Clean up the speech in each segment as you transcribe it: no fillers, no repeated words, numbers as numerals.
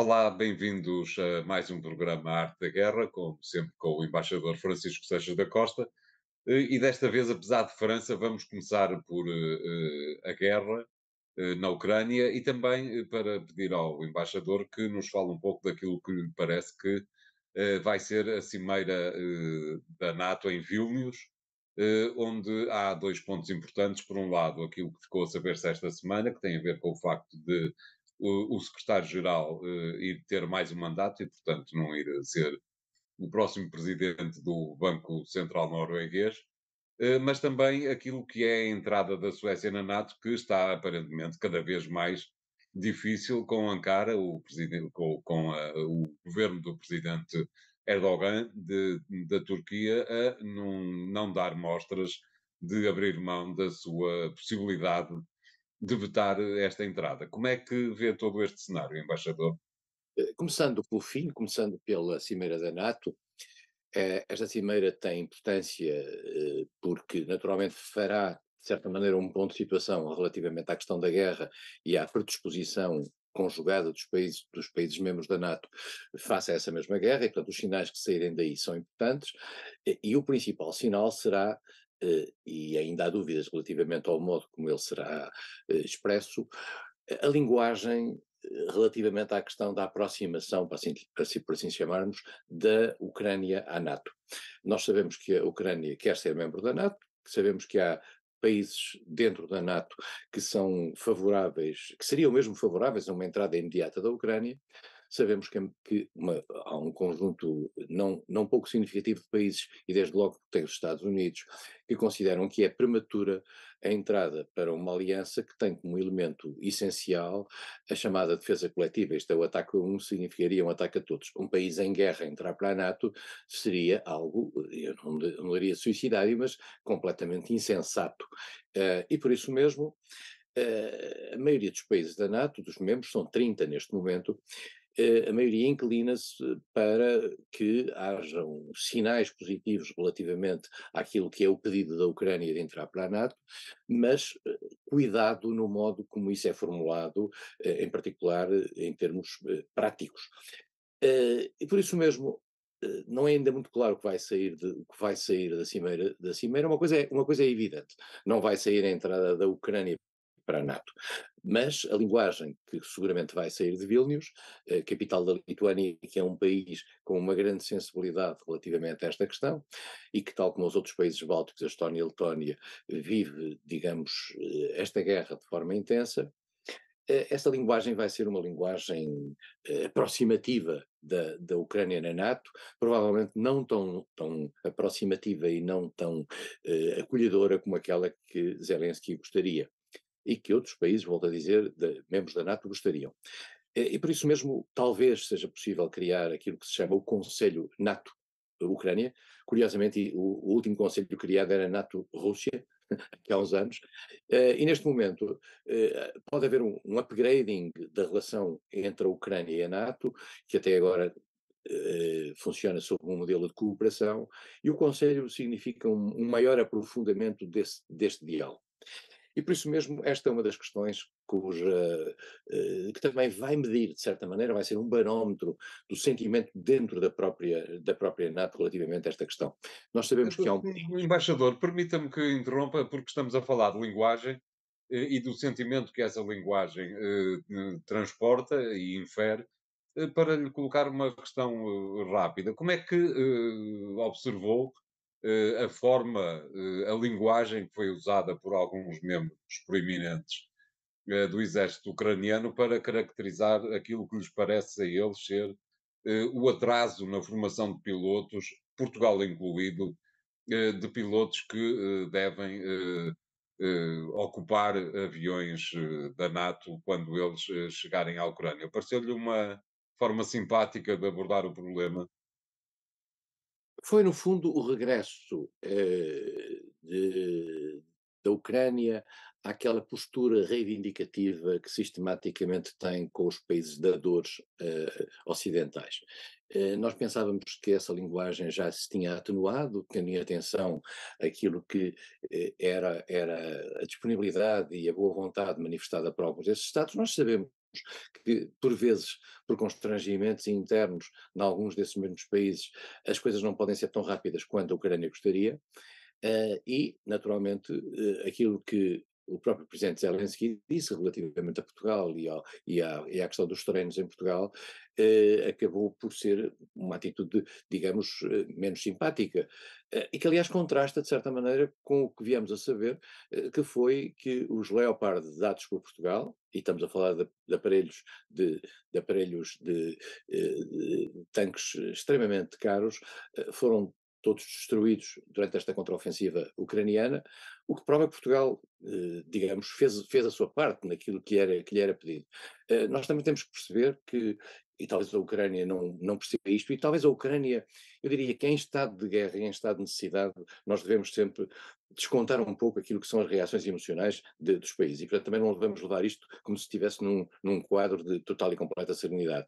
Olá, bem-vindos a mais um programa Arte da Guerra, como sempre com o embaixador Francisco Seixas da Costa. E desta vez, apesar de França, vamos começar por a guerra na Ucrânia e também para pedir ao embaixador que nos fale um pouco daquilo que lhe parece que vai ser a cimeira da NATO em Vilnius, onde há dois pontos importantes. Por um lado, aquilo que ficou a saber-se esta semana, que tem a ver com o facto de o secretário-geral ir ter mais um mandato e, portanto, não ir ser o próximo presidente do Banco Central Norueguês, mas também aquilo que é a entrada da Suécia na NATO, que está aparentemente cada vez mais difícil com Ankara, o, presidente, o governo do presidente Erdogan da Turquia a não dar mostras de abrir mão da sua possibilidade de vetar esta entrada. Como é que vê todo este cenário, embaixador? Começando pelo fim, começando pela Cimeira da NATO, esta Cimeira tem importância porque naturalmente fará, de certa maneira, um ponto de situação relativamente à questão da guerra e à predisposição conjugada dos países membros da NATO face a essa mesma guerra, e portanto os sinais que saírem daí são importantes, e o principal sinal será, e ainda há dúvidas relativamente ao modo como ele será expresso, a linguagem relativamente à questão da aproximação, para assim chamarmos, da Ucrânia à NATO. Nós sabemos que a Ucrânia quer ser membro da NATO, sabemos que há países dentro da NATO que são favoráveis, que seriam mesmo favoráveis a uma entrada imediata da Ucrânia. Sabemos que há um conjunto não pouco significativo de países, e desde logo tem os Estados Unidos, que consideram que é prematura a entrada para uma aliança que tem como elemento essencial a chamada defesa coletiva. Isto é, o ataque a um significaria um ataque a todos. Um país em guerra entrar para a NATO seria algo, eu não diria suicidário, mas completamente insensato. E por isso mesmo, a maioria dos países da NATO, dos membros, são 30 neste momento, a maioria inclina-se para que hajam sinais positivos relativamente àquilo que é o pedido da Ucrânia de entrar para a NATO, mas cuidado no modo como isso é formulado, em particular em termos práticos. E por isso mesmo, não é ainda muito claro o que vai sair da Cimeira. Uma coisa é evidente: não vai sair a entrada da Ucrânia para a NATO. Mas a linguagem que seguramente vai sair de Vilnius, capital da Lituânia, que é um país com uma grande sensibilidade relativamente a esta questão, e que, tal como os outros países bálticos, a Estónia e a Letónia, vive, digamos, esta guerra de forma intensa. Esta linguagem vai ser uma linguagem aproximativa da Ucrânia na NATO, provavelmente não tão aproximativa e não tão acolhedora como aquela que Zelensky gostaria, e que outros países, volto a dizer, membros da NATO gostariam. E por isso mesmo talvez seja possível criar aquilo que se chama o Conselho NATO-Ucrânia. Curiosamente, o último conselho criado era NATO-Rússia, que há uns anos, e neste momento pode haver um upgrading da relação entre a Ucrânia e a NATO, que até agora funciona sob um modelo de cooperação, e o Conselho significa um maior aprofundamento deste diálogo. E por isso mesmo, esta é uma das questões que também vai medir, de certa maneira, vai ser um barómetro do sentimento dentro da própria NATO relativamente a esta questão. Nós sabemos que há um Embaixador, permita-me que interrompa, porque estamos a falar de linguagem e do sentimento que essa linguagem transporta e infere, para lhe colocar uma questão rápida. Como é que observou a forma, a linguagem que foi usada por alguns membros proeminentes do exército ucraniano para caracterizar aquilo que lhes parece a eles ser o atraso na formação de pilotos, Portugal incluído, de pilotos que devem ocupar aviões da NATO quando eles chegarem à Ucrânia? Pareceu-lhe uma forma simpática de abordar o problema? Foi, no fundo, o regresso da Ucrânia àquela postura reivindicativa que sistematicamente tem com os países dadores ocidentais. Nós pensávamos que essa linguagem já se tinha atenuado, tendo em atenção aquilo que era a disponibilidade e a boa vontade manifestada por alguns desses Estados. Nós sabemos que, por vezes, por constrangimentos internos em alguns desses mesmos países, as coisas não podem ser tão rápidas quanto a Ucrânia gostaria, e, naturalmente, aquilo que o próprio presidente Zelensky disse relativamente a Portugal e à questão dos terrenos em Portugal, acabou por ser uma atitude, digamos, menos simpática, e que aliás contrasta, de certa maneira, com o que viemos a saber, que foi que os Leopard dados por Portugal, e estamos a falar de aparelhos de tanques extremamente caros, foram todos destruídos durante esta contraofensiva ucraniana, o que prova que Portugal, digamos, fez a sua parte naquilo que lhe era pedido. Nós também temos que perceber que, e talvez a Ucrânia não perceba isto, e talvez a Ucrânia, eu diria que em estado de guerra e em estado de necessidade, nós devemos sempre descontar um pouco aquilo que são as reações emocionais dos países, e portanto também não devemos levar isto como se estivesse num quadro de total e completa serenidade.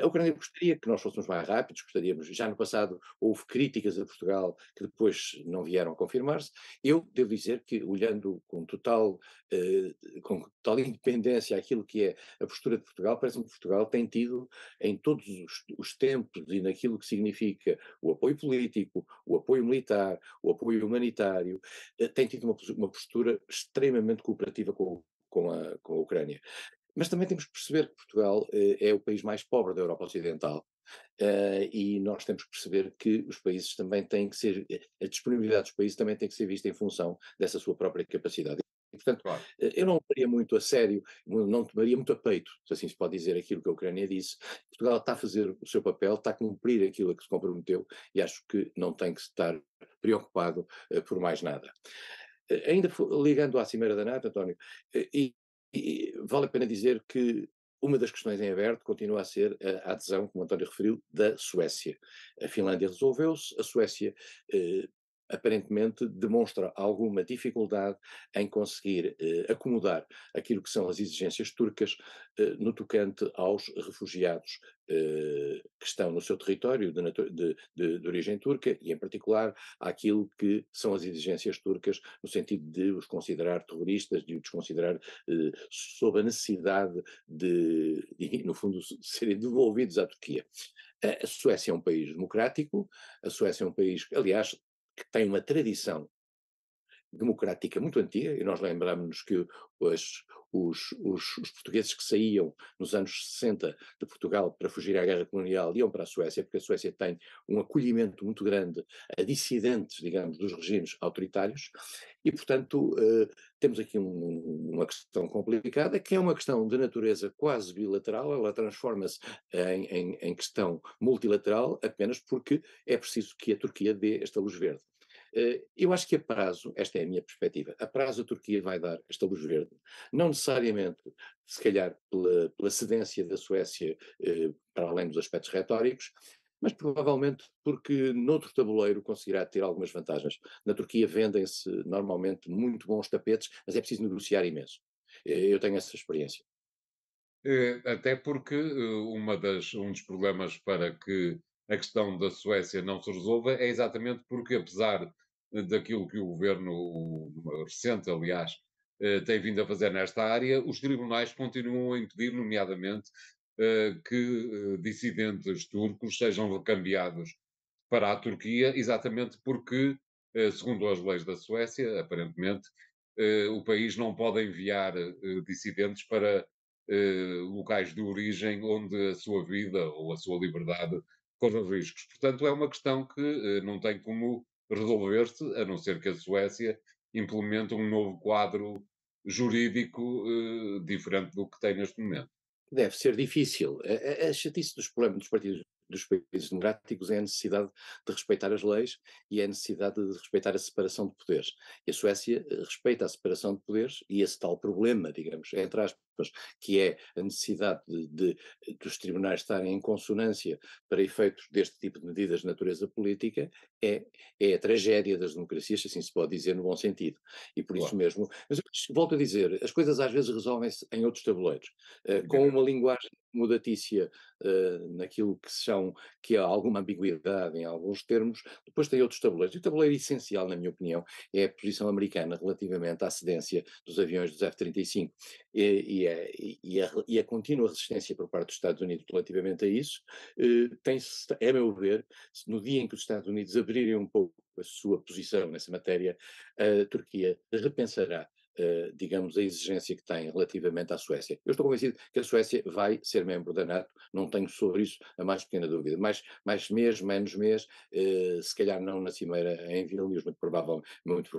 A Ucrânia gostaria que nós fôssemos mais rápidos, gostaríamos, já no passado houve críticas a Portugal que depois não vieram a confirmar-se. Eu devo dizer que, olhando com total independência aquilo que é a postura de Portugal, parece-me que Portugal tem tido, em todos os tempos e naquilo que significa o apoio político, o apoio militar, o apoio humanitário, tem tido uma postura extremamente cooperativa com a Ucrânia. Mas também temos que perceber que Portugal é o país mais pobre da Europa Ocidental. E nós temos que perceber que os países também têm que ser, a disponibilidade dos países também tem que ser vista em função dessa sua própria capacidade. E, portanto, Claro. eu não tomaria muito a sério, não tomaria muito a peito, se assim se pode dizer, aquilo que a Ucrânia disse. Portugal está a fazer o seu papel, está a cumprir aquilo a que se comprometeu e acho que não tem que estar preocupado por mais nada. Ainda ligando à Cimeira da NATO, António, e vale a pena dizer que uma das questões em aberto continua a ser a adesão, como o António referiu, da Suécia. A Finlândia resolveu-se, a Suécia aparentemente demonstra alguma dificuldade em conseguir acomodar aquilo que são as exigências turcas no tocante aos refugiados que estão no seu território de origem turca e, em particular, àquilo que são as exigências turcas no sentido de os considerar terroristas, de os considerar sob a necessidade no fundo, serem devolvidos à Turquia. A Suécia é um país democrático, a Suécia é um país, aliás, que tem uma tradição democrática muito antiga, e nós lembramos que os portugueses que saíam nos anos 60 de Portugal para fugir à guerra colonial iam para a Suécia, porque a Suécia tem um acolhimento muito grande a dissidentes, digamos, dos regimes autoritários, e portanto temos aqui uma questão complicada, que é uma questão de natureza quase bilateral, ela transforma-se em questão multilateral apenas porque é preciso que a Turquia dê esta luz verde. Eu acho que a prazo, esta é a minha perspectiva, a prazo a Turquia vai dar esta luz verde, não necessariamente, se calhar, pela cedência da Suécia, para além dos aspectos retóricos, mas provavelmente porque noutro tabuleiro conseguirá ter algumas vantagens. Na Turquia vendem-se normalmente muito bons tapetes, mas é preciso negociar imenso. Eu tenho essa experiência. Até porque um dos problemas para que a questão da Suécia não se resolva é exatamente porque, apesar daquilo que o governo recente, aliás, tem vindo a fazer nesta área, os tribunais continuam a impedir, nomeadamente, que dissidentes turcos sejam recambiados para a Turquia, exatamente porque, segundo as leis da Suécia, aparentemente, o país não pode enviar dissidentes para locais de origem onde a sua vida ou a sua liberdade corra riscos. Portanto, é uma questão que não tem como resolver-se, a não ser que a Suécia implemente um novo quadro jurídico diferente do que tem neste momento. Deve ser difícil. A chatice dos problemas dos partidos dos países democráticos é a necessidade de respeitar as leis e é a necessidade de respeitar a separação de poderes. E a Suécia respeita a separação de poderes e esse tal problema, digamos, entre aspas, que é a necessidade dos tribunais estarem em consonância para efeitos deste tipo de medidas de natureza política, é a tragédia das democracias, se assim se pode dizer, no bom sentido. E por isso Claro, mesmo, mas eu volto a dizer, as coisas às vezes resolvem-se em outros tabuleiros com uma evidente. linguagem mudatícia naquilo que há alguma ambiguidade em alguns termos, depois tem outros tabuleiros. E o tabuleiro essencial, na minha opinião, é a posição americana relativamente à cedência dos aviões dos F-35 e a contínua resistência por parte dos Estados Unidos relativamente a isso, tem-se, a meu ver, no dia em que os Estados Unidos abrirem um pouco a sua posição nessa matéria, a Turquia repensará digamos, a exigência que tem relativamente à Suécia. Eu estou convencido que a Suécia vai ser membro da NATO, não tenho sobre isso a mais pequena dúvida. Mais mês, menos mês, se calhar não na cimeira em Vilnius, muito provavelmente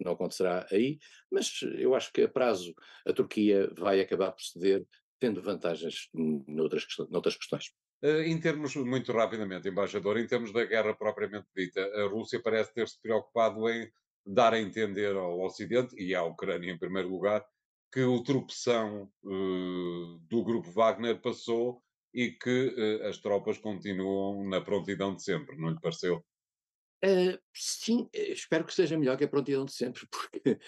não acontecerá aí, mas eu acho que a prazo a Turquia vai acabar por ceder, tendo vantagens noutras questões. Em termos, muito rapidamente, embaixador, em termos da guerra propriamente dita, a Rússia parece ter-se preocupado em dar a entender ao Ocidente, e à Ucrânia em primeiro lugar, que o tropeção do grupo Wagner passou e que as tropas continuam na prontidão de sempre, não lhe pareceu? Sim, espero que seja melhor que a prontidão de sempre, porque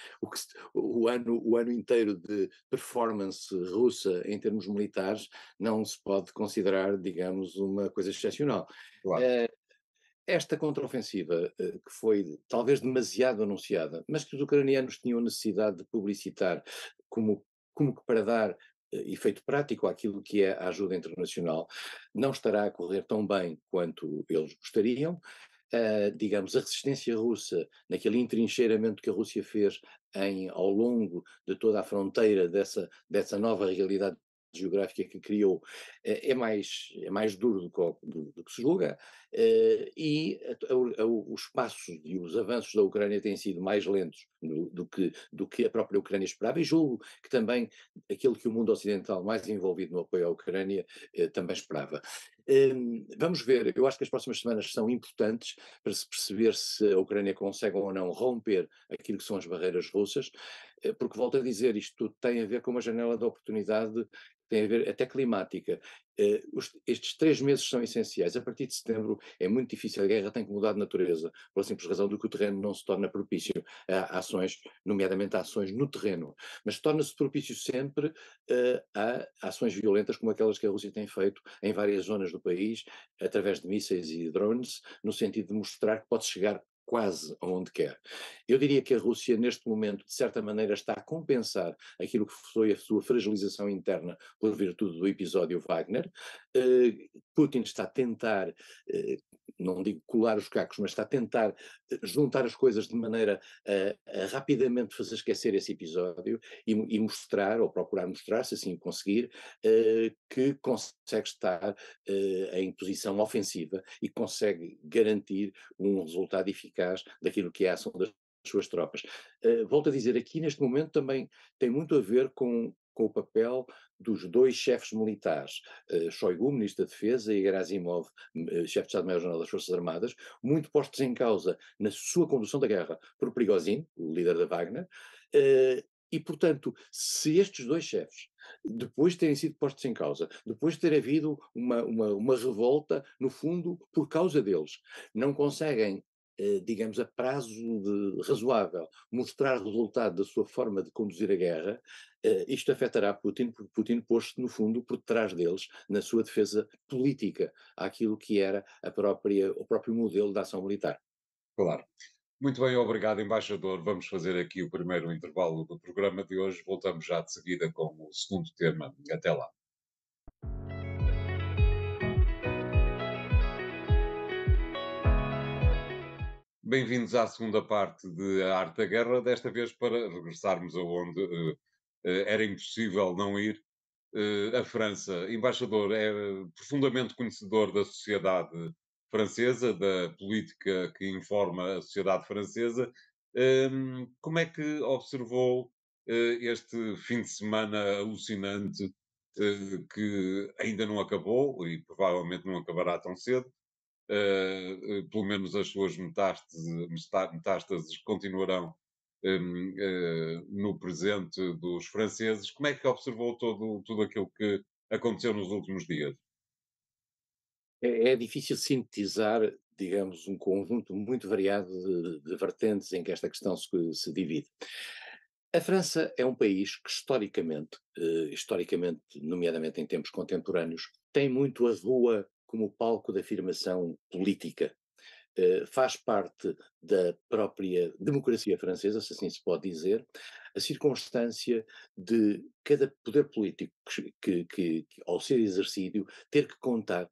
o ano inteiro de performance russa em termos militares não se pode considerar, digamos, uma coisa excepcional. Claro. Eh, Esta contraofensiva, que foi talvez demasiado anunciada, mas que os ucranianos tinham necessidade de publicitar como, como que para dar efeito prático àquilo que é a ajuda internacional, não estará a correr tão bem quanto eles gostariam. Digamos, a resistência russa, naquele entrincheiramento que a Rússia fez ao longo de toda a fronteira dessa nova realidade geográfica que criou, é mais duro do que se julga, os passos e os avanços da Ucrânia têm sido mais lentos do que a própria Ucrânia esperava, e julgo que também aquilo que o mundo ocidental mais envolvido no apoio à Ucrânia também esperava. Vamos ver, eu acho que as próximas semanas são importantes para se perceber se a Ucrânia consegue ou não romper aquilo que são as barreiras russas, porque volto a dizer, isto tudo tem a ver com uma janela de oportunidade, tem a ver até climática. Estes 3 meses são essenciais. A partir de setembro é muito difícil, a guerra tem que mudar de natureza, pela simples razão do que o terreno não se torna propício a ações, nomeadamente a ações no terreno, mas torna-se propício sempre a ações violentas como aquelas que a Rússia tem feito em várias zonas do país, através de mísseis e drones, no sentido de mostrar que pode chegar quase aonde quer. Eu diria que a Rússia, neste momento, de certa maneira, está a compensar aquilo que foi a sua fragilização interna por virtude do episódio Wagner. Putin está a tentar, eh, não digo colar os cacos, mas está a tentar juntar as coisas de maneira a rapidamente fazer esquecer esse episódio e mostrar, ou procurar mostrar, se assim conseguir, que consegue estar em posição ofensiva e consegue garantir um resultado eficaz daquilo que é a ação das suas tropas. Volto a dizer, aqui neste momento também tem muito a ver com o papel dos dois chefes militares, Shoigu, Ministro da Defesa, e Gerasimov, Chefe de Estado-Maior-General das Forças Armadas, muito postos em causa na sua condução da guerra por Prigozhin, o líder da Wagner, e, portanto, se estes dois chefes, depois de terem sido postos em causa, depois de ter havido uma revolta, no fundo, por causa deles, não conseguem, digamos, a prazo razoável, mostrar resultado da sua forma de conduzir a guerra, isto afetará Putin, porque Putin pôs-se, no fundo, por detrás deles, na sua defesa política, àquilo que era o próprio modelo de ação militar. Claro. Muito bem, obrigado, embaixador. Vamos fazer aqui o primeiro intervalo do programa de hoje. Voltamos já de seguida com o segundo tema. Até lá. Bem-vindos à segunda parte de A Arte da Guerra, desta vez para regressarmos aonde era impossível não ir. A França, embaixador, é profundamente conhecedor da sociedade francesa, da política que informa a sociedade francesa. Como é que observou este fim de semana alucinante que ainda não acabou e provavelmente não acabará tão cedo? Pelo menos as suas metástases continuarão no presente dos franceses. Como é que observou tudo aquilo que aconteceu nos últimos dias? É difícil sintetizar, digamos, um conjunto muito variado de vertentes em que esta questão se divide. A França é um país que historicamente, nomeadamente em tempos contemporâneos, tem muito a rua como palco de afirmação política. Faz parte da própria democracia francesa, se assim se pode dizer, a circunstância de cada poder político ao ser exercido, ter que contar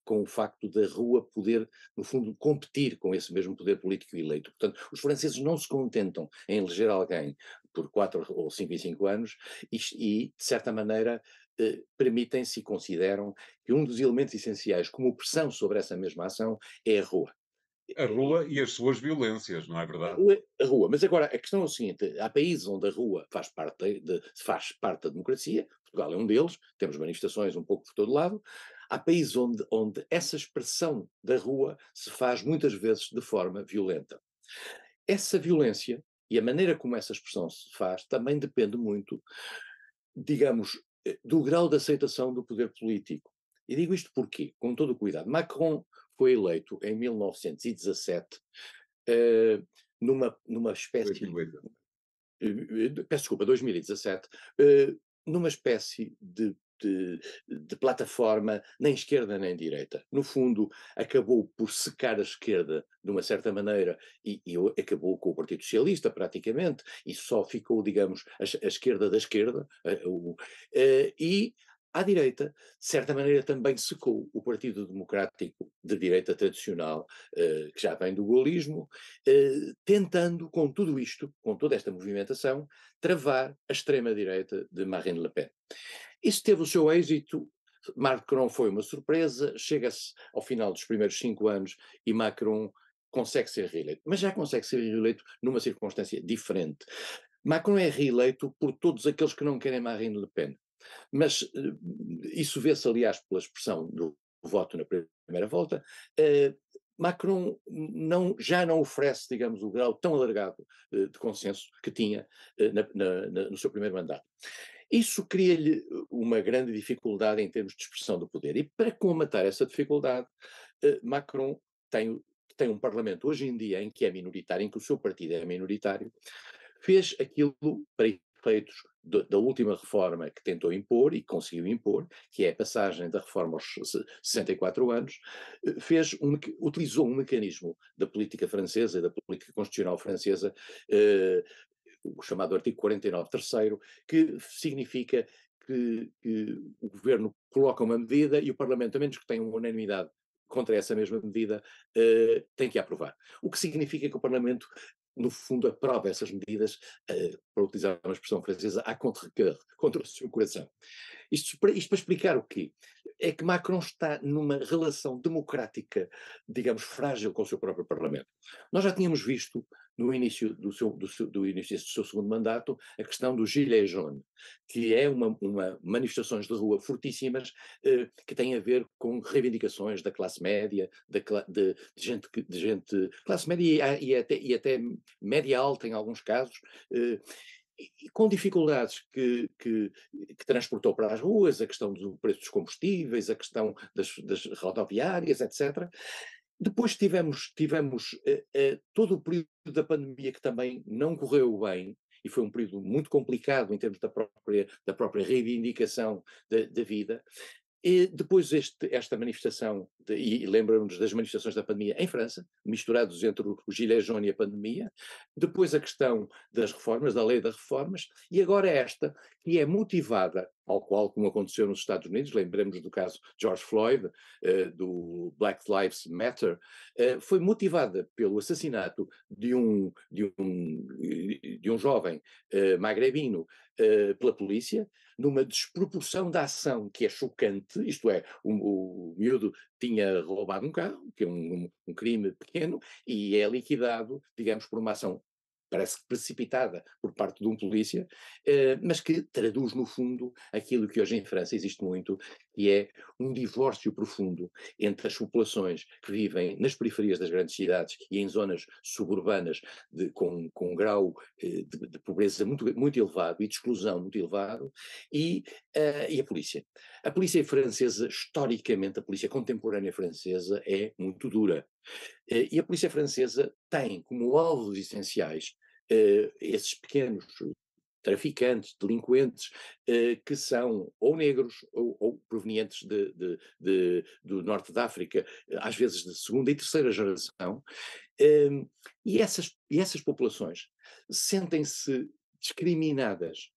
com o facto da rua poder, no fundo, competir com esse mesmo poder político eleito. Portanto, os franceses não se contentam em eleger alguém por 4 ou 5 em 5 anos e de certa maneira, permitem-se e consideram que um dos elementos essenciais como pressão sobre essa mesma ação é a rua. A rua e as suas violências, não é verdade? A rua, mas agora a questão é o seguinte: há países onde a rua faz parte da democracia, Portugal é um deles, temos manifestações um pouco por todo lado. Há países onde essa expressão da rua se faz muitas vezes de forma violenta. Essa violência e a maneira como essa expressão se faz também depende muito, digamos, do grau de aceitação do poder político. E digo isto porquê? Com todo o cuidado. Macron foi eleito em 1917, eh, numa espécie, 2008. peço desculpa, 2017, numa espécie de plataforma nem esquerda nem direita. No fundo, acabou por secar a esquerda de uma certa maneira e acabou com o Partido Socialista praticamente e só ficou, digamos, a esquerda da esquerda, e à direita, de certa maneira, também secou o Partido Democrático de direita tradicional, que já vem do gaullismo, tentando, com tudo isto, com toda esta movimentação, travar a extrema-direita de Marine Le Pen. Isso teve o seu êxito. Macron foi uma surpresa, chega-se ao final dos primeiros 5 anos e Macron consegue ser reeleito. Mas já consegue ser reeleito numa circunstância diferente. Macron é reeleito por todos aqueles que não querem Marine Le Pen. Mas isso vê-se, aliás, pela expressão do voto na primeira volta. Macron já não oferece, digamos, o grau tão alargado de consenso que tinha no seu primeiro mandato. Isso cria-lhe uma grande dificuldade em termos de expressão do poder. E para comatar essa dificuldade, Macron tem um parlamento hoje em dia em que é minoritário, em que o seu partido é minoritário, fez aquilo para efeitos da última reforma que tentou impor e conseguiu impor, que é a passagem da reforma aos 64 anos, utilizou um mecanismo da política francesa e da política constitucional francesa, o chamado artigo 49 terceiro, que significa que o governo coloca uma medida e o Parlamento, a menos que tenha uma unanimidade contra essa mesma medida, tem que aprovar. O que significa que o Parlamento, no fundo, aprova essas medidas, para utilizar uma expressão francesa, à contre-cœur, contra o seu coração. Isto para explicar o quê? É que Macron está numa relação democrática, digamos, frágil com o seu próprio Parlamento. Nós já tínhamos visto, no início do início deste seu segundo mandato, a questão do Gilets jaunes, que é uma manifestações de rua fortíssimas, que têm a ver com reivindicações da classe média, de gente, classe média e até média alta em alguns casos, e com dificuldades que transportou para as ruas, a questão do preço dos combustíveis, a questão das rodoviárias, etc. Depois tivemos todo o período da pandemia que também não correu bem, e foi um período muito complicado em termos da própria reivindicação da vida. E depois esta manifestação, e lembramos das manifestações da pandemia em França, misturados entre os Gilets jaunes e a pandemia, depois a questão das reformas, da lei das reformas, e agora esta, que é motivada, ao qual, como aconteceu nos Estados Unidos, lembremos do caso George Floyd, do Black Lives Matter, foi motivada pelo assassinato de um jovem magrebino pela polícia, numa desproporção da ação que é chocante, isto é, o miúdo tinha roubado um carro, que é um crime pequeno, e é liquidado, digamos, por uma ação parece que precipitada por parte de um polícia, mas que traduz no fundo aquilo que hoje em França existe muito, que é um divórcio profundo entre as populações que vivem nas periferias das grandes cidades e em zonas suburbanas com um grau de pobreza muito, muito elevado e de exclusão muito elevado, e a polícia. A polícia francesa, historicamente, a polícia contemporânea francesa é muito dura. E a polícia francesa tem como alvos essenciais esses pequenos traficantes, delinquentes, que são ou negros ou provenientes do norte da África, às vezes de segunda e terceira geração, e essas populações sentem-se discriminadas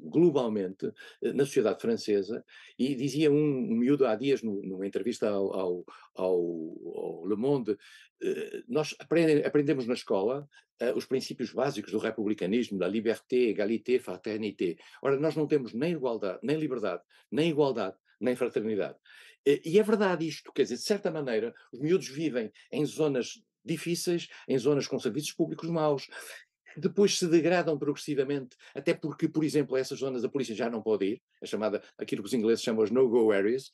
globalmente na sociedade francesa, e dizia um miúdo há dias numa entrevista ao Le Monde, nós aprendemos na escola os princípios básicos do republicanismo, da liberté, égalité, fraternité. Ora, nós não temos nem igualdade, nem liberdade, nem igualdade, nem fraternidade. E é verdade isto, quer dizer, de certa maneira, os miúdos vivem em zonas difíceis, em zonas com serviços públicos maus, depois se degradam progressivamente, até porque, por exemplo, a essas zonas a polícia já não pode ir, a chamada, aquilo que os ingleses chamam as no-go areas,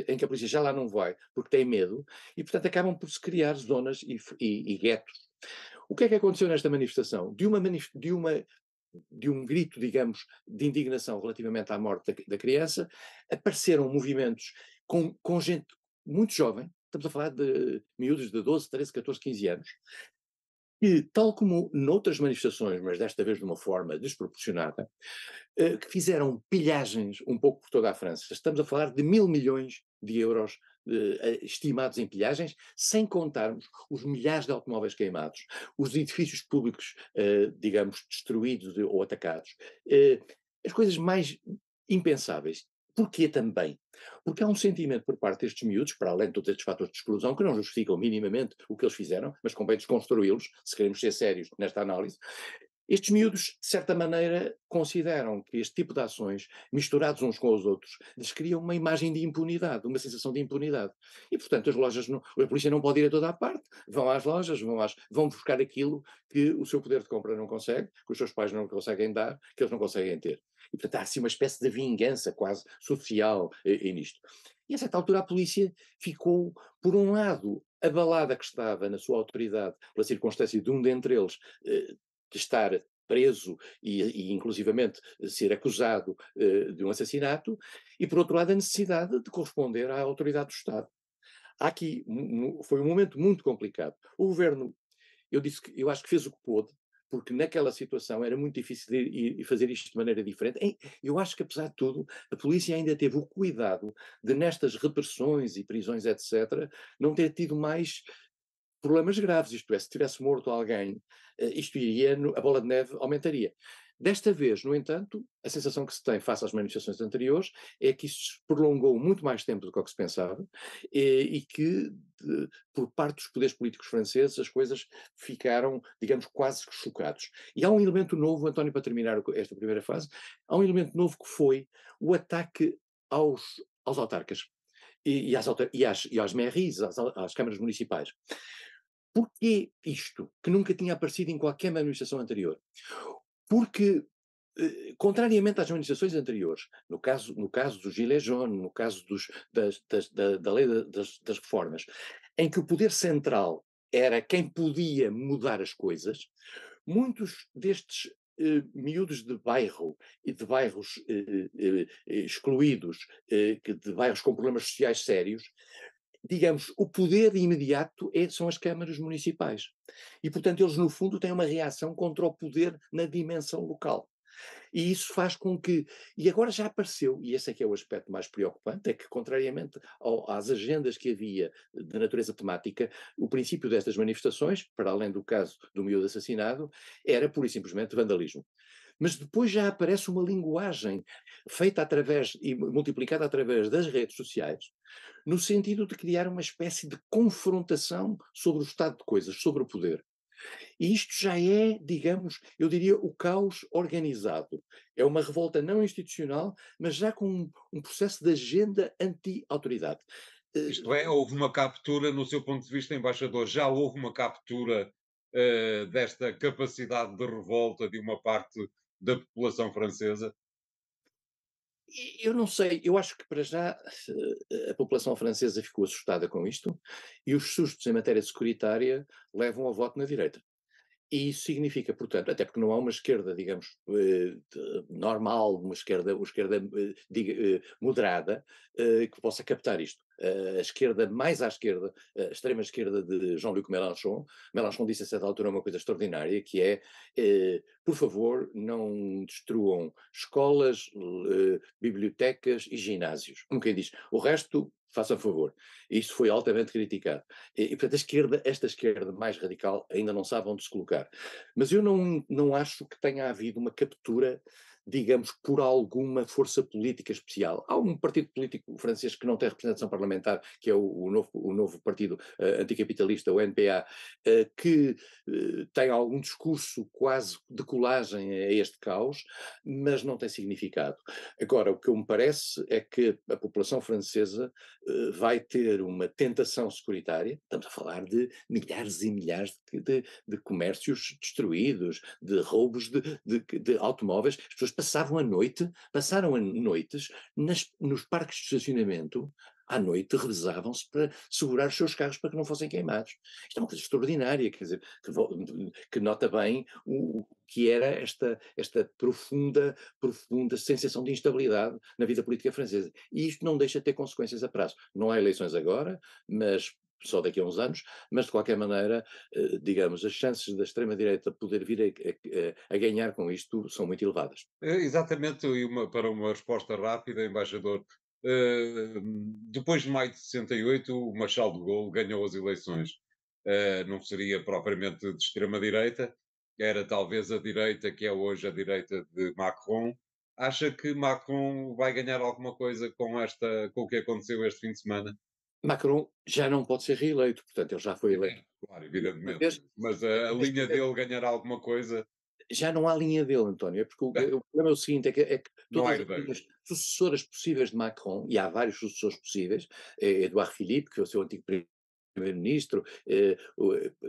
em que a polícia já lá não vai, porque tem medo, e portanto acabam por se criar zonas e guetos. O que é que aconteceu nesta manifestação? De um grito, digamos, de indignação relativamente à morte da criança, apareceram movimentos com gente muito jovem, estamos a falar de miúdos de 12, 13, 14, 15 anos, que, tal como noutras manifestações, mas desta vez de uma forma desproporcionada, que fizeram pilhagens um pouco por toda a França. Estamos a falar de 1.000 milhões de euros estimados em pilhagens, sem contarmos os milhares de automóveis queimados, os edifícios públicos, digamos, destruídos ou atacados, as coisas mais impensáveis. Porquê também? Porque há um sentimento por parte destes miúdos, para além de todos estes fatores de exclusão, que não justificam minimamente o que eles fizeram, mas convém desconstruí-los, se queremos ser sérios nesta análise. Estes miúdos, de certa maneira, consideram que este tipo de ações, misturados uns com os outros, lhes criam uma imagem de impunidade, uma sensação de impunidade. E, portanto, a polícia não pode ir a toda a parte, vão às lojas, vão buscar aquilo que o seu poder de compra não consegue, que os seus pais não conseguem dar, que eles não conseguem ter. E, portanto, há assim uma espécie de vingança quase social nisto. E a certa altura a polícia ficou, por um lado, abalada que estava na sua autoridade pela circunstância de um dentre eles de estar preso e inclusivamente ser acusado de um assassinato, e por outro lado a necessidade de corresponder à autoridade do Estado. Há aqui, foi um momento muito complicado. O governo, eu acho que fez o que pôde, porque naquela situação era muito difícil ir fazer isto de maneira diferente. Eu acho que, apesar de tudo, a polícia ainda teve o cuidado de, nestas repressões e prisões, etc., não ter tido mais problemas graves, isto é, se tivesse morto alguém, isto iria, a bola de neve aumentaria. Desta vez, no entanto, a sensação que se tem face às manifestações anteriores é que isto se prolongou muito mais tempo do que o que se pensava e que, por parte dos poderes políticos franceses, as coisas ficaram, digamos, quase que chocados. E há um elemento novo, António, para terminar esta primeira fase, há um elemento novo que foi o ataque aos autarcas e às mairies, às câmaras municipais. Porquê isto, que nunca tinha aparecido em qualquer manifestação anterior? Porque, contrariamente às manifestações anteriores, no caso dos Gilets jaunes, no caso da lei das reformas, em que o poder central era quem podia mudar as coisas, muitos destes miúdos de bairro e de bairros excluídos, de bairros com problemas sociais sérios, digamos, o poder imediato são as câmaras municipais. E, portanto, eles, no fundo, têm uma reação contra o poder na dimensão local. E isso faz com que. E agora já apareceu, e esse é que é o aspecto mais preocupante, é que, contrariamente às agendas que havia de natureza temática, o princípio destas manifestações, para além do caso do miúdo assassinado, era pura e simplesmente vandalismo. Mas depois já aparece uma linguagem feita através e multiplicada através das redes sociais, no sentido de criar uma espécie de confrontação sobre o estado de coisas, sobre o poder. E isto já é, digamos, eu diria, o caos organizado. É uma revolta não institucional, mas já com um processo de agenda anti-autoridade. Isto é, houve uma captura, no seu ponto de vista, embaixador, já houve uma captura desta capacidade de revolta de uma parte da população francesa? Eu não sei, eu acho que para já a população francesa ficou assustada com isto e os sustos em matéria securitária levam ao voto na direita. E isso significa, portanto, até porque não há uma esquerda, digamos, normal, uma esquerda moderada, que possa captar isto. A esquerda mais à esquerda, a extrema esquerda de Jean-Luc Mélenchon, Mélenchon disse a certa altura uma coisa extraordinária, que é, por favor, não destruam escolas, bibliotecas e ginásios. Como quem diz, o resto, façam favor. Isso foi altamente criticado. Portanto, esta esquerda mais radical ainda não sabe onde se colocar. Mas eu não acho que tenha havido uma captura, digamos, por alguma força política especial. Há um partido político francês que não tem representação parlamentar, que é o novo partido anticapitalista, o NPA, que tem algum discurso quase de colagem a este caos, mas não tem significado. Agora, o que me parece é que a população francesa vai ter uma tentação securitária. Estamos a falar de milhares e milhares de comércios destruídos, de roubos de automóveis. As pessoas passaram a noites nos parques de estacionamento, à noite revezavam-se para segurar os seus carros para que não fossem queimados. Isto é uma coisa extraordinária, quer dizer, que nota bem o que era esta profunda sensação de instabilidade na vida política francesa. E isto não deixa de ter consequências a prazo. Não há eleições agora, mas só daqui a uns anos, mas de qualquer maneira, digamos, as chances da extrema-direita poder vir a ganhar com isto são muito elevadas. Exatamente, e para uma resposta rápida, embaixador, eh, depois de maio de 68, o Marshal de Gaulle ganhou as eleições. Não seria propriamente de extrema-direita, era talvez a direita que é hoje a direita de Macron. Acha que Macron vai ganhar alguma coisa com o que aconteceu este fim de semana? Macron já não pode ser reeleito, portanto, ele já foi eleito Claro, uma evidentemente. vez, Mas a desta linha vez dele ganhar alguma coisa, já não há linha dele, António, é porque o problema é o seguinte, é que não há todas as herdeiros. linhas sucessoras possíveis de Macron, e há vários sucessores possíveis, Edouard Philippe, que é o seu antigo primeiro-ministro,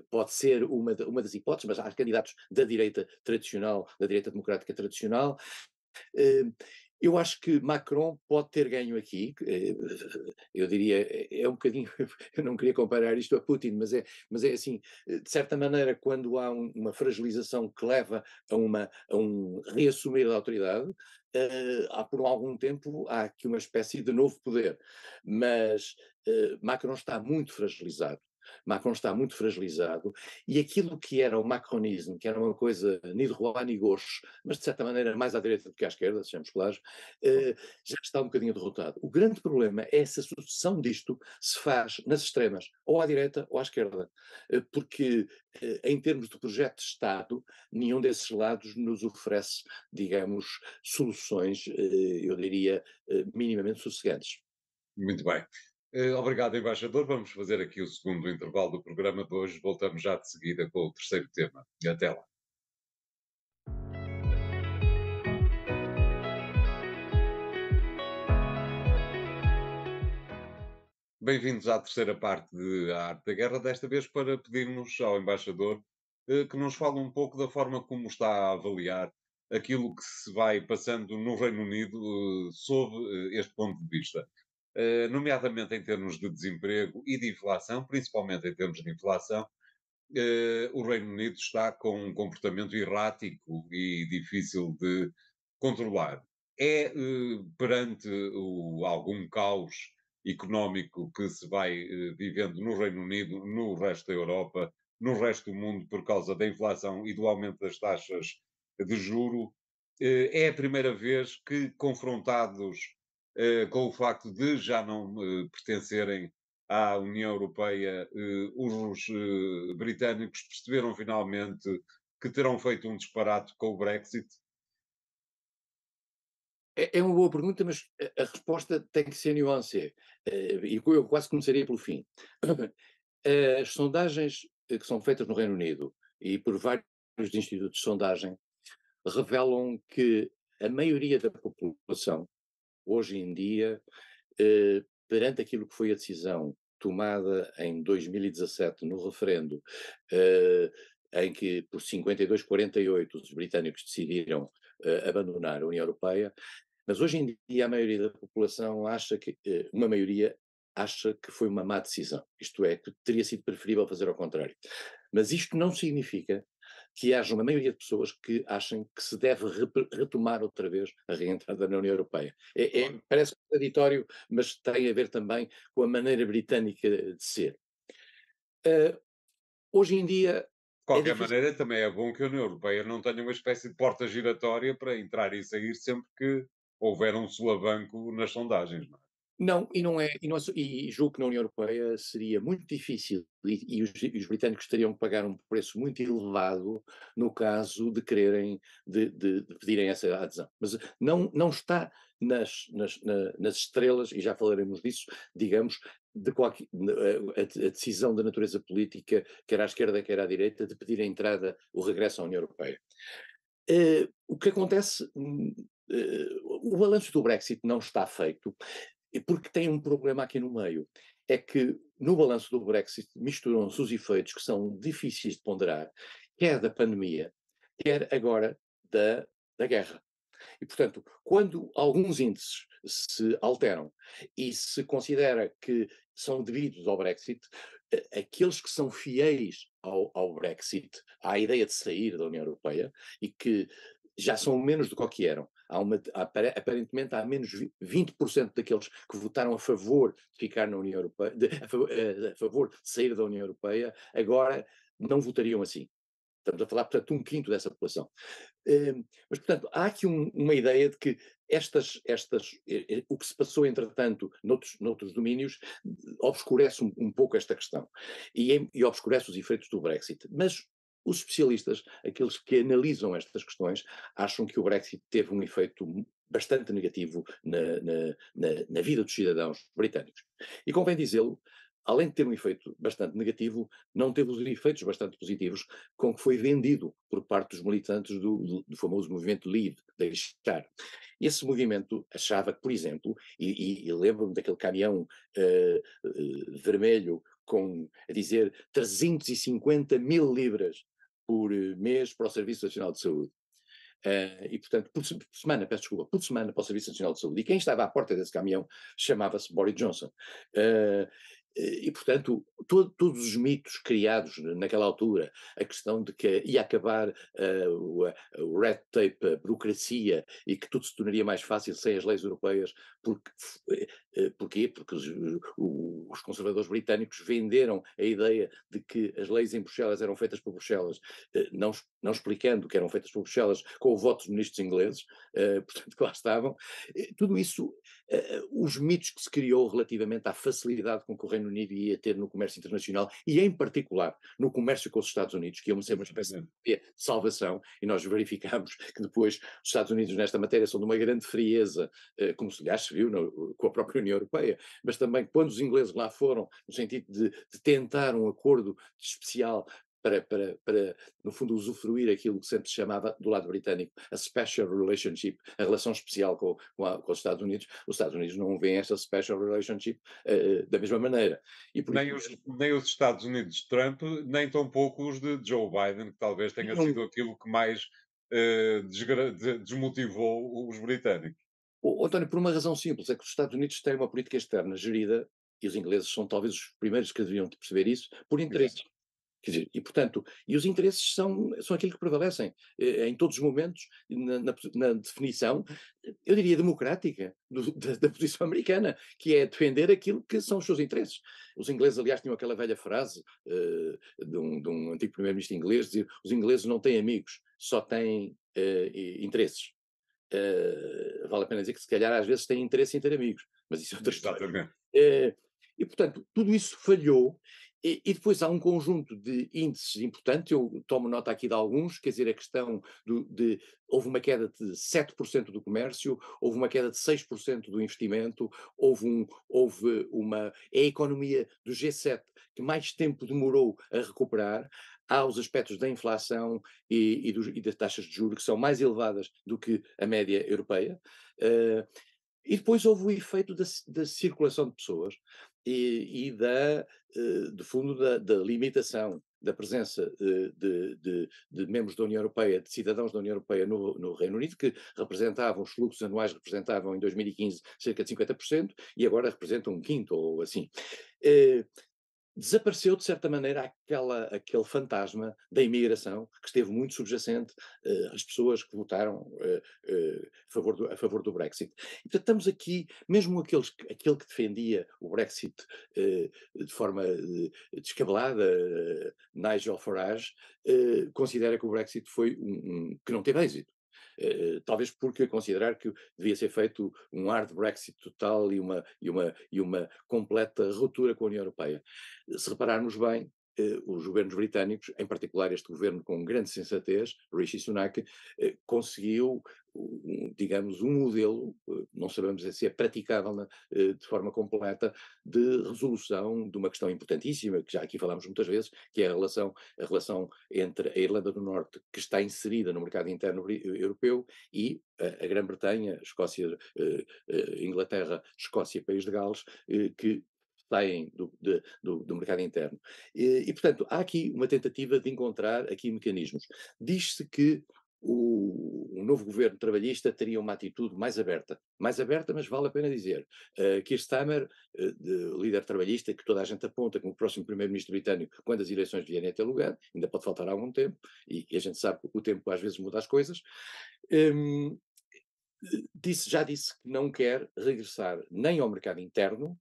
pode ser uma das hipóteses, mas há candidatos da direita tradicional, da direita democrática tradicional. Eh, eu acho que Macron pode ter ganho aqui, eu diria, é um bocadinho, eu não queria comparar isto a Putin, mas é assim, de certa maneira, quando há uma fragilização que leva a um reassumir da autoridade, há por algum tempo, há aqui uma espécie de novo poder, mas Macron está muito fragilizado. Macron está muito fragilizado e aquilo que era o macronismo, que era uma coisa ni de droite ni gauche, mas de certa maneira mais à direita do que à esquerda, sejamos claros, já está um bocadinho derrotado. O grande problema é se a sucessão disto se faz nas extremas, ou à direita ou à esquerda, porque em termos de projeto de Estado, nenhum desses lados nos oferece, digamos, soluções, eu diria, minimamente sossegantes. Muito bem. Obrigado, embaixador. Vamos fazer aqui o segundo intervalo do programa de hoje. Voltamos já de seguida com o terceiro tema. Até lá. Bem-vindos à terceira parte de A Arte da Guerra, desta vez para pedirmos ao embaixador que nos fale um pouco da forma como está a avaliar aquilo que se vai passando no Reino Unido sob este ponto de vista. Nomeadamente em termos de desemprego e de inflação, principalmente em termos de inflação, o Reino Unido está com um comportamento errático e difícil de controlar. É perante algum caos económico que se vai vivendo no Reino Unido, no resto da Europa, no resto do mundo, por causa da inflação e do aumento das taxas de juro. É a primeira vez que, confrontados com o facto de já não pertencerem à União Europeia, os britânicos perceberam finalmente que terão feito um disparate com o Brexit? É uma boa pergunta, mas a resposta tem que ser nuance. E eu quase começaria pelo fim. As sondagens que são feitas no Reino Unido e por vários institutos de sondagem revelam que a maioria da população, hoje em dia, perante aquilo que foi a decisão tomada em 2017 no referendo, eh, em que por 52-48 os britânicos decidiram abandonar a União Europeia, mas hoje em dia a maioria da população acha que, uma maioria acha que foi uma má decisão, isto é, que teria sido preferível fazer ao contrário. Mas isto não significa que haja uma maioria de pessoas que achem que se deve retomar outra vez a reentrada na União Europeia. Claro. Parece contraditório, mas tem a ver também com a maneira britânica de ser. Eh, Hoje em dia De é qualquer difícil. maneira, também é bom que a União Europeia não tenha uma espécie de porta giratória para entrar e sair sempre que houver um solavanco nas sondagens, não é? Não, e julgo que na União Europeia seria muito difícil e os britânicos teriam que pagar um preço muito elevado no caso de quererem de pedirem essa adesão. Mas não está nas estrelas, e já falaremos disso, digamos, de qualquer a decisão da natureza política, quer à esquerda, quer à direita, de pedir a entrada, o regresso à União Europeia. O que acontece, o balanço do Brexit não está feito, e porque tem um problema aqui no meio. É que no balanço do Brexit misturam-se os efeitos que são difíceis de ponderar, quer da pandemia, quer agora da guerra. E, portanto, quando alguns índices se alteram e se considera que são devidos ao Brexit, aqueles que são fiéis ao Brexit, à ideia de sair da União Europeia, e que já são menos do que o que eram. Aparentemente há menos 20% daqueles que votaram a favor de ficar na União Europeia, a favor de sair da União Europeia, agora não votariam assim. Estamos a falar, portanto, um quinto dessa população. Mas, portanto, há aqui uma ideia de que o que se passou, entretanto, noutros domínios, obscurece um pouco esta questão e obscurece os efeitos do Brexit. Mas os especialistas, aqueles que analisam estas questões, acham que o Brexit teve um efeito bastante negativo na vida dos cidadãos britânicos. E convém dizê-lo, além de ter um efeito bastante negativo, não teve os efeitos bastante positivos com que foi vendido por parte dos militantes do famoso movimento Leave, deixar. Esse movimento achava que, por exemplo, e lembro-me daquele caminhão vermelho a dizer 350 mil libras por mês para o Serviço Nacional de Saúde. E, portanto, por semana, peço desculpa, por semana para o Serviço Nacional de Saúde. E quem estava à porta desse caminhão chamava-se Boris Johnson. Uh, e, portanto, todos os mitos criados naquela altura, a questão de que ia acabar o red tape, a burocracia, e que tudo se tornaria mais fácil sem as leis europeias, porquê? Porque os conservadores britânicos venderam a ideia de que as leis em Bruxelas eram feitas por Bruxelas, não explicando que eram feitas por Bruxelas com o voto dos ministros ingleses, portanto, que lá estavam. Tudo isso, os mitos que se criou relativamente à facilidade com que o Reino Unido ia ter no comércio internacional e, em particular, no comércio com os Estados Unidos, que ia ser uma espécie de salvação, e nós verificamos que depois os Estados Unidos nesta matéria são de uma grande frieza, como se aliás se viu com a própria União Europeia, mas também quando os ingleses lá foram, no sentido de tentar um acordo especial para, no fundo, usufruir aquilo que sempre se chamava, do lado britânico, a special relationship, a relação especial com os Estados Unidos não veem essa special relationship da mesma maneira. E por Nem isso, os Estados Unidos de Trump, nem tampouco os de Joe Biden, que talvez tenha não, sido aquilo que mais desmotivou os britânicos. António, por uma razão simples, é que os Estados Unidos têm uma política externa gerida, e os ingleses são talvez os primeiros que deveriam perceber isso, por Exato. interesses. Quer dizer, e portanto, os interesses são aquilo que prevalecem em todos os momentos, na definição, eu diria democrática, da posição americana, que é defender aquilo que são os seus interesses. Os ingleses, aliás, tinham aquela velha frase de um antigo primeiro-ministro inglês, dizer: os ingleses não têm amigos, só têm interesses. Vale a pena dizer que se calhar às vezes têm interesse em ter amigos, mas isso é outra história. Exatamente. Eh, e portanto, tudo isso falhou, e depois há um conjunto de índices importantes, eu tomo nota aqui de alguns, quer dizer, a questão houve uma queda de 7% do comércio, houve uma queda de 6% do investimento, é a economia do G7 que mais tempo demorou a recuperar. Há os aspectos da inflação e das taxas de juros que são mais elevadas do que a média europeia. E depois houve o efeito da circulação de pessoas de fundo, da limitação da presença de membros da União Europeia, de cidadãos da União Europeia no Reino Unido, que representavam, os fluxos anuais representavam em 2015 cerca de 50%, e agora representam um quinto ou assim. desapareceu, de certa maneira, aquele fantasma da imigração que esteve muito subjacente às pessoas que votaram a favor do Brexit. E, portanto, estamos aqui, mesmo aquele que defendia o Brexit de forma descabelada, Nigel Farage, considera que o Brexit foi que não teve êxito. Talvez porque considerar que devia ser feito um hard Brexit total e uma completa ruptura com a União Europeia. Se repararmos bem, os governos britânicos, em particular este governo com grande sensatez, Rishi Sunak, conseguiu, digamos, um modelo, não sabemos se é praticável de forma completa, de resolução de uma questão importantíssima, que já aqui falámos muitas vezes, que é a relação entre a Irlanda do Norte, que está inserida no mercado interno europeu, e a Grã-Bretanha, Escócia, Inglaterra, Escócia e País de Gales, que saem do mercado interno. Portanto, há aqui uma tentativa de encontrar aqui mecanismos. Diz-se que o novo governo trabalhista teria uma atitude mais aberta, mas vale a pena dizer. Keir Starmer, líder trabalhista, que toda a gente aponta como o próximo primeiro-ministro britânico quando as eleições vierem a ter lugar, ainda pode faltar algum tempo, e a gente sabe que o tempo às vezes muda as coisas, hum, já disse que não quer regressar nem ao mercado interno,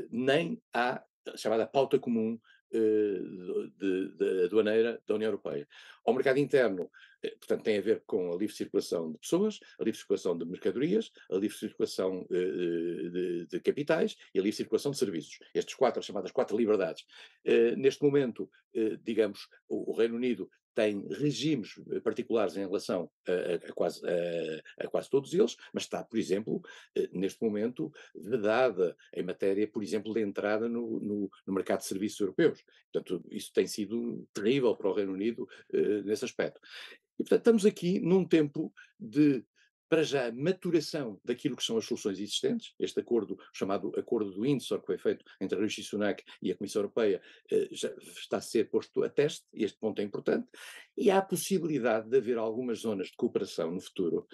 nem à chamada pauta comum de aduaneira da União Europeia. Ao mercado interno, portanto, tem a ver com a livre circulação de pessoas, a livre circulação de mercadorias, a livre circulação de capitais e a livre circulação de serviços. Estes quatro, as chamadas quatro liberdades. Neste momento, digamos, o Reino Unido tem regimes particulares em relação a quase todos eles, mas está, por exemplo, neste momento, vedada em matéria, por exemplo, de entrada no mercado de serviços europeus. Portanto, isso tem sido terrível para o Reino Unido nesse aspecto. E, portanto, estamos aqui num tempo de, para já, maturação daquilo que são as soluções existentes. Este acordo, chamado Acordo do Windsor, que foi feito entre Rishi Sunak e a Comissão Europeia, já está a ser posto a teste, e este ponto é importante. E há a possibilidade de haver algumas zonas de cooperação no futuro,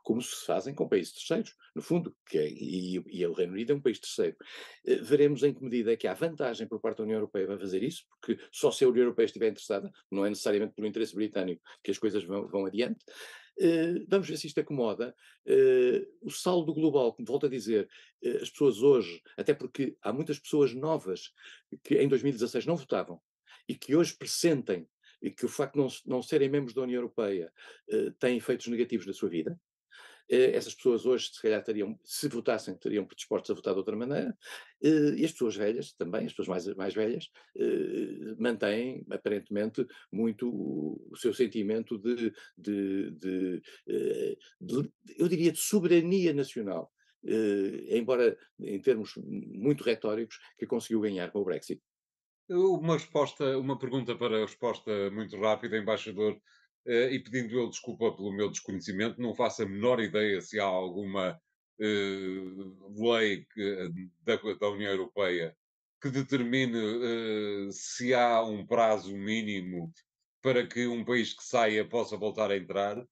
como se fazem com países terceiros, no fundo, e o Reino Unido é um país terceiro. Veremos em que medida é que há vantagem por parte da União Europeia para fazer isso, porque só se a União Europeia estiver interessada, não é necessariamente pelo interesse britânico que as coisas vão adiante. Vamos ver se isto acomoda. O saldo global, como volto a dizer, as pessoas hoje, até porque há muitas pessoas novas que em 2016 não votavam e que hoje pressentem que o facto de não serem membros da União Europeia tem efeitos negativos na sua vida. Essas pessoas hoje, se calhar, se votassem, teriam predispostos a votar de outra maneira, e as pessoas velhas também, as pessoas mais velhas, mantêm, aparentemente, muito o seu sentimento eu diria, de soberania nacional, embora em termos muito retóricos, que conseguiu ganhar com o Brexit. Uma pergunta para a resposta muito rápida, embaixador, e pedindo eu desculpa pelo meu desconhecimento, não faço a menor ideia se há alguma lei da União Europeia que determine se há um prazo mínimo para que um país que saia possa voltar a entrar.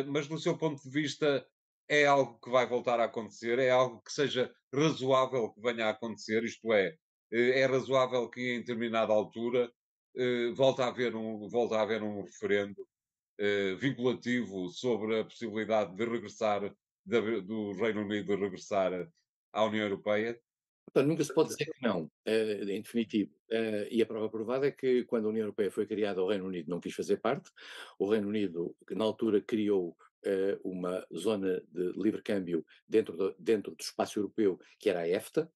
Mas do seu ponto de vista, é algo que vai voltar a acontecer? É algo que seja razoável que venha a acontecer? Isto é razoável que em determinada altura volta a haver um referendo vinculativo sobre a possibilidade de regressar, do Reino Unido de regressar à União Europeia? Portanto, nunca se pode dizer que não, em definitivo. E a prova provada é que quando a União Europeia foi criada, o Reino Unido não quis fazer parte. O Reino Unido, que na altura criou uma zona de livre câmbio dentro do espaço europeu, que era a EFTA,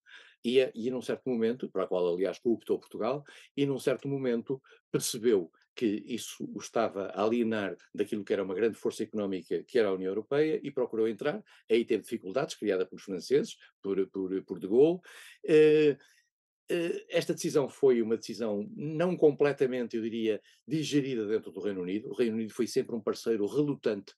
e num certo momento, para a qual aliás cooptou Portugal, e num certo momento percebeu que isso o estava a alienar daquilo que era uma grande força económica, que era a União Europeia, e procurou entrar. Aí teve dificuldades, criada pelos franceses, por De Gaulle. Eh, Esta decisão foi uma decisão não completamente, eu diria, digerida dentro do Reino Unido. O Reino Unido foi sempre um parceiro relutante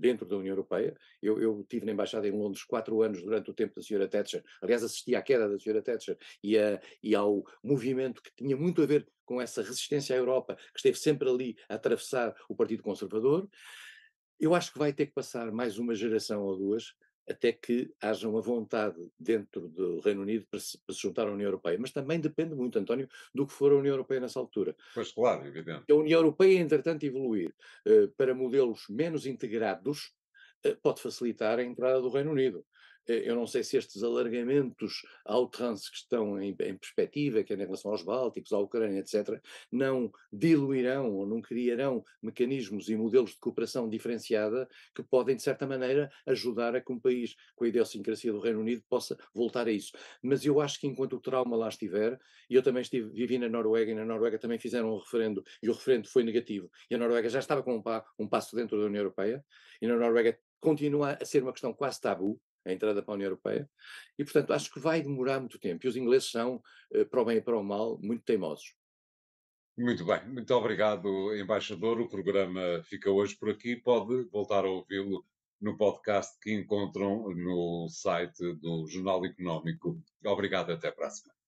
dentro da União Europeia. Eu estive na Embaixada em Londres 4 anos durante o tempo da Sra. Thatcher. Aliás, assisti à queda da Sra. Thatcher e ao movimento que tinha muito a ver com essa resistência à Europa, que esteve sempre ali a atravessar o Partido Conservador. Eu acho que vai ter que passar mais uma geração ou duas até que haja uma vontade dentro do Reino Unido para se juntar à União Europeia. Mas também depende muito, António, do que for a União Europeia nessa altura. Pois claro, evidente. Se a União Europeia, entretanto, evoluir para modelos menos integrados, pode facilitar a entrada do Reino Unido. Eu não sei se estes alargamentos à outrance que estão em perspectiva, quer em relação aos Bálticos, à Ucrânia, etc., não diluirão ou não criarão mecanismos e modelos de cooperação diferenciada que podem, de certa maneira, ajudar a que um país com a idiosincrasia do Reino Unido possa voltar a isso. Mas eu acho que enquanto o trauma lá estiver, e eu também vivi na Noruega, e na Noruega também fizeram um referendo, e o referendo foi negativo, e a Noruega já estava com um passo dentro da União Europeia, e na Noruega continua a ser uma questão quase tabu, a entrada para a União Europeia, e portanto acho que vai demorar muito tempo, e os ingleses são, para o bem e para o mal, muito teimosos. Muito bem, muito obrigado, embaixador. O programa fica hoje por aqui. Pode voltar a ouvi-lo no podcast que encontram no site do Jornal Económico. Obrigado, até para a semana.